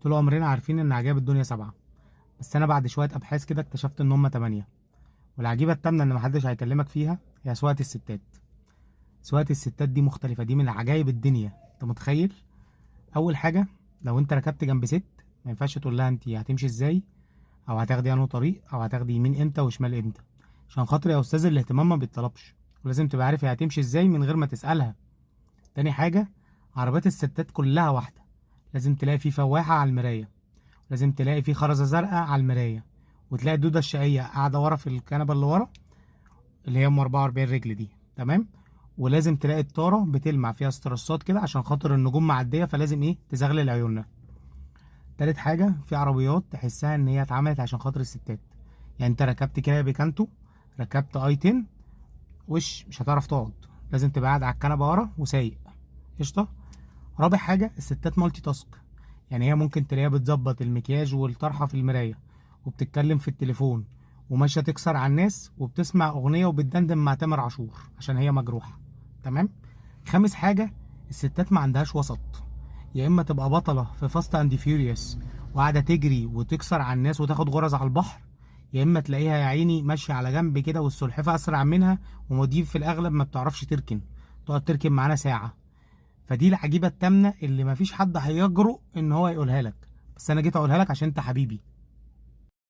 طول عمرنا عارفين ان عجائب الدنيا 7، بس انا بعد شويه ابحاث كده اكتشفت ان هم 8. والعجيبه التامنه اللي محدش هيكلمك فيها هي سواقه الستات. سواقه الستات دي مختلفه، دي من عجائب الدنيا، انت متخيل؟ اول حاجه، لو انت ركبت جنب ست ما ينفعش تقول لها انت هتمشي ازاي، او هتاخدي انه طريق، او هتاخدي يمين امتى وشمال امتى، عشان خاطر يا استاذ الاهتمام ما بيتطلبش، ولازم تبقى عارف هي هتمشي ازاي من غير ما تسالها. تاني حاجه، عربيات الستات كلها واحده، لازم تلاقي فيه فواحه على المرايه، لازم تلاقي فيه خرزة زرقاء على المراية، وتلاقي الدودة الشقية قاعدة ورا في الكنبة اللي ورا، اللي هي ام 44 رجل دي، تمام. ولازم تلاقي الطارة بتلمع فيها استرسات كده عشان خاطر النجوم معدية، فلازم ايه تزغلل عيوننا. تالت حاجة، في عربيات تحسها ان هي اتعملت عشان خاطر الستات. يعني انت ركبت كده بيكانتو، ركبت اي 10، وش مش هتعرف تقعد، لازم تبقى قاعد على الكنبة ورا وسايق. قشطة. رابع حاجة، الستات مالتي تاسك. يعني هي ممكن تلاقيها بتظبط المكياج والطرحة في المراية، وبتتكلم في التليفون، وماشية تكسر على الناس، وبتسمع أغنية وبتدندن مع تامر عاشور عشان هي مجروحة. تمام. خامس حاجة، الستات ما عندهاش وسط. يا إما تبقى بطلة في فاست أند فيوريوس وقاعدة تجري وتكسر على الناس وتاخد غرز على البحر، يا إما تلاقيها يا عيني ماشية على جنب كده والسلحفاة أسرع منها، ودي في الأغلب ما بتعرفش تركن، تقعد تركن معانا ساعة. فدي العجيبه التامنه اللي مفيش حد هيجرؤ ان هو يقولها لك، بس انا جيت اقولها لك عشان انت حبيبي.